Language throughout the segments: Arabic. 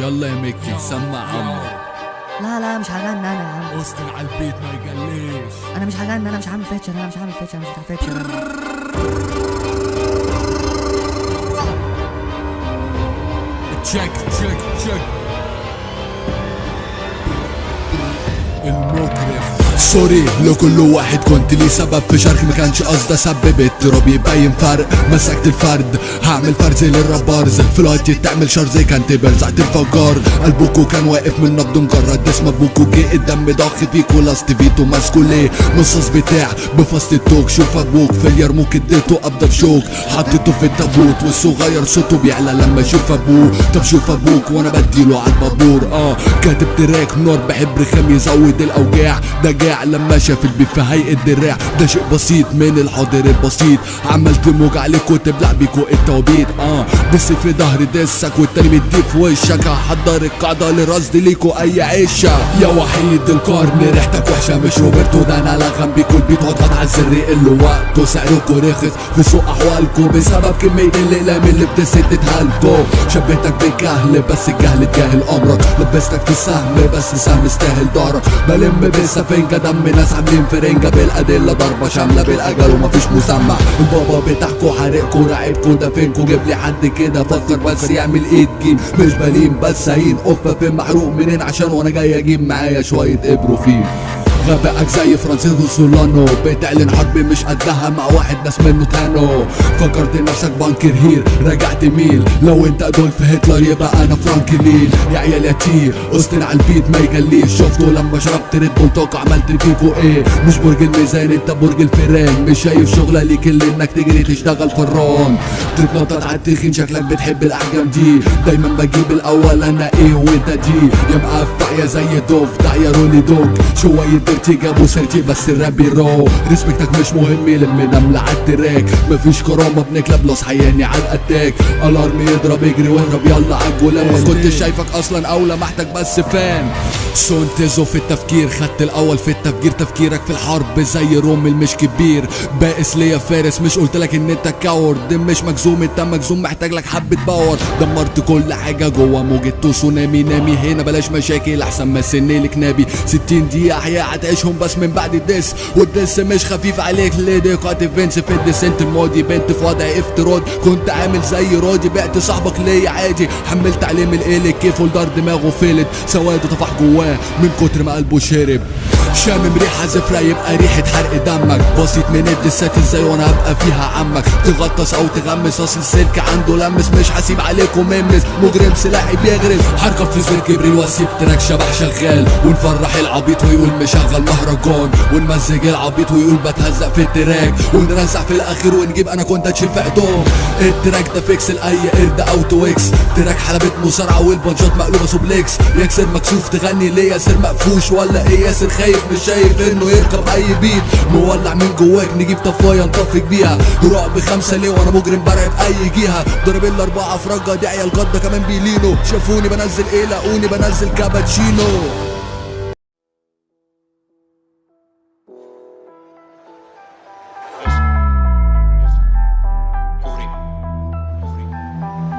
يلا يا مكي سمع عمو. لا مش هغني انا يا عم. استن على البيت ما يقليش. انا مش هغني، انا مش هعمل فيتشر، انا مش هعمل فيتشر، انا مش هعمل فيتشر. تشيك المجرم. سوري لكل واحد كنت لي سبب في شرخ، ما كانش قصدي اسبب التراب يبين فرق. مسكت الفرد هعمل فرز للرابرز في الوقت تعمل شر زي كانت برزعت الفجار. قلبكو كان واقف من نبض مجرد اسم ابوكو جه الدم ضخ فيكو لاست فيتو ماسكو ليه نصوص بتاع بفصل التوك. شوف ابوك في اليرموك اديته قبضه بشوك حطيته في التابوت والصغير صوته بيعلى لما يشوف ابوه. طب شوف ابوك وانا بديله على البابور. كاتب تراك نار بحبر خام يزود الاوجاع. ده جاع لما شاف البيف في هيئة دراع. ده شيء بسيط من الحاضر البسيط. عملت موج عليك وتبلع بيكو التوبيت. بس في ظهر دسك والتاني مدي في وشك. هحضر القاعدة لرصد ليكو اي عيشة. يا وحيد القرن ريحتك وحشة مش روبرتو، ده انا لغم بيكو البيت واضغط على الزر اللي وقته. سعركو رخص في سوق احوالكو بسبب كمية الاقلام اللي بتسد تهالكو. شبيتك بالجهل بس الجهل تجاهل امرك. لبستك في السهم بس السهم استاهل دارك. بلم بالسفنجة دم ناس عاملين فرنجة بالادله ضربه شامله بالاجل ومفيش مسمع. البابا بتاعكو حارقكو راعبكو دافنكو. جيب لي حد كده فكر بس يعمل ايد جيم مش بالين بس هين قفه في محروق منين عشان وانا جاي اجيب معايا شويه ابروفين. غبائك زي فرانسيسكو سولانو بتعلن حرب مش قدها مع واحد ناس منه تانو. فكرت نفسك بانكر هير رجعت ميل. لو انت ادولف هتلر يبقى انا فرانكلين. يا عيال يا تي استن على البيت ما يجليش. شفتوا لما شربت ريد بول توك عملت فيكو ايه؟ مش برج الميزان انت برج الفيران. مش شايف شغله ليك اللي انك تجري تشتغل فران. تتنطط على التخين شكلك بتحب الاحجام دي. دايما بجيب الاول انا ايه وانت دي. يا مقفع يا زي دوف دع يا رولي دوك. شويه جابوا سيرتي بس الراب رو. ريسبكتك مش مهم لم نملة عالتراك. مفيش كرامة بنكلب لص حياني عالاتاك. الارم يضرب يجري واهرب يلا عالجولان. ما كنتش شايفك اصلا او لمحتك بس فان. سونتزو في التفكير خدت الاول في التفجير. تفكيرك في الحرب زي رومل مش كبير. بائس ليا فارس مش قلتلك ان انت كاورد. مش مجزوم انت مجزوم محتاج لك حبة باور. دمرت كل حاجة جوا موجة تسونامي. نامي هنا بلاش مشاكل احسن ما سنلك نابي. 60 دقيقة احياء هتعيشهم بس من بعد الدس. والدس مش خفيف عليك ليدي قاتل فينس في الديسنت الماضي. بنت في وضع افتراضي كنت عامل زي راضي. بعت صاحبك ليا عادي. حملت عليه من القلق كيف ولدار دماغه فلت. سواده طفح جواه من كتر ما قلبه شرب. شامم ريحة زفرة يبقى ريحة حرق دمك. بسيط من الدسات ازاي وانا هبقى فيها عمك. تغطس او تغمس اصل السلك عنده لمس. مش حاسيب عليكم مملس مجرم سلاحي بيغرز. حركة في زر كبري واسيب تراك شبح شغال. ونفرح العبيط ويقول مشغل مهرجان. ونمزج العبيط ويقول بتهزق في التراك. ونرزع في الاخر ونجيب انا كنت اتشف عدوم. التراك ده فيكس لاي قرد اوتو اكس. تراك حلبة مصارعة والبنشات مقلوبة سوبليكس. يكسر مكسوف تغني ليه ياسر مقفوش ولا ايه ياسر خايف مش شايف انه يركب اي بيت. مولع من جواك نجيب طفايه نطفك بيها. رعب 5 ليه وانا مجرم برعب اي جهه. ضرب ال4 في رجه دي عيال جده كمان بيلينو. شافوني بنزل ايه لاقوني بنزل كابتشينو.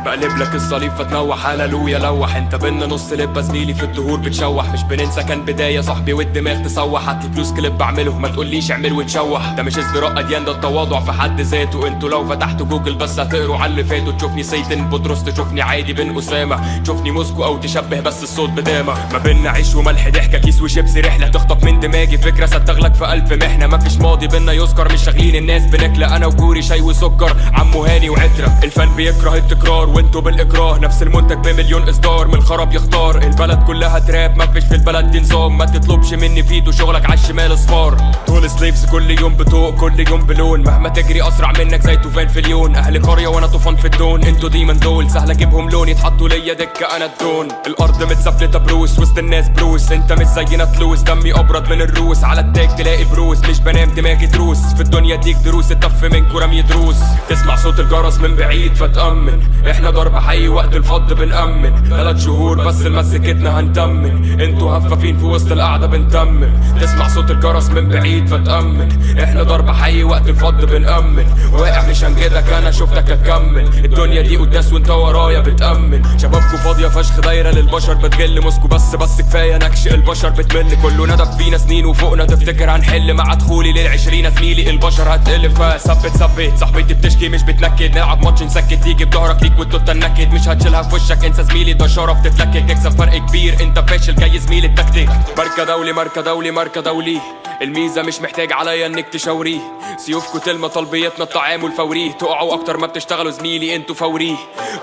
بقلب لك الصليب فتنوح هللويا لوح. انت بينا نص لبه زميلي في الدهور بتشوح. مش بننسى كان بدايه صاحبي والدماغ تسوح. هاتلي فلوس كليب بعمله ما تقوليش اعمل وتشوح. ده مش ازدراء اديان ده التواضع في حد ذاته. انتوا لو فتحتوا جوجل بس هتقروا على اللي فاتوا. تشوفني سيتن بطرس تشوفني عادي بن اسامه. تشوفني موسكو او تشبه بس الصوت بدامه. ما بينا عيش وملح ضحكه كيس وشيبسي رحله. تخطف من دماغي فكره ستغلق في 1000 محنه. مفيش ماضي بينا يذكر مش شاغلين الناس بنكله. انا وكوري شاي وسكر عمو هاني وعتره. الفن بيكره التكرار وانتوا بالاكراه. نفس المنتج بمليون اصدار من الخراب يختار. البلد كلها تراب مفيش في البلد دي نظام. ما تطلبش مني فيدو شغلك عالشمال اصفار. طول سليفز كل يوم بطوق كل يوم بلون. مهما تجري اسرع منك زي طوفان في اليون. اهل قريه وانا طوفان في الدون. انتوا ديمن دول سهل اجيبهم لون. يتحطوا ليا دكه انا الدون. الارض متسفلته بروس وسط الناس بروس. انت مش زينا تلوس دمي ابرد من الروس. على التاج تلاقي بروس مش بنام دماغي دروس. في الدنيا ديك دروس الطف منكو رمي دروس. تسمع صوت الجرس من بعيد فتأمن. احنا ضرب حي وقت الفض بنأمن. 3 شهور بس لمسكتنا هنتمن. انتوا هفافين في وسط القعدة بنتمن. تسمع صوت الجرس من بعيد فتأمن. احنا ضرب حي وقت الفض بنأمن. واقع مش هنجدك انا شفتك هتكمل. الدنيا دي قداس وانت ورايا بتأمن. شبابكو موسكو فاضية فشخ دايرة للبشر بتجل موسكو بس كفاية نكش البشر بتمل كله ندف فينا سنين وفوقنا تفتكر هنحل مع دخولي لل20 زميلي البشر هتقلب فثبت صاحبتي بتشكي مش بتنكد نلعب ماتش نسكت تيجي بضهرك ليك والتوتا النكد مش هتشيلها في وشك انسى زميلي ده شرف تتلكك نكسب فرق كبير انت فاشل جاي زميلي التكتيك ماركة دولي الميزة مش محتاج عليا انك تشاوريه سيوفكو تلمة طلبيتنا الطعام الفوري تقعوا اكتر ما بتشتغلوا زميلي انتوا فوري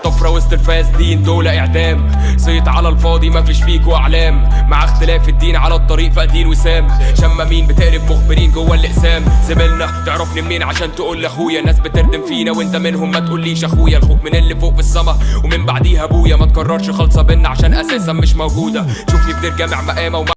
طفرة وسط الفاسدين دول اعدام صيت على الفاضي مفيش فيكوا اعلام مع اختلاف الدين على الطريق فقدين وسام شمامين بتقرب مخبرين جوه الاقسام زميلنا تعرفني منين عشان تقول لاخويا الناس بتردم فينا وانت منهم ما تقوليش اخويا الخوف من اللي فوق في السما ومن بعديها ابويا ما تكررش خالصة بينا عشان اساسا مش موجودة شوفني في دير جامع مقامة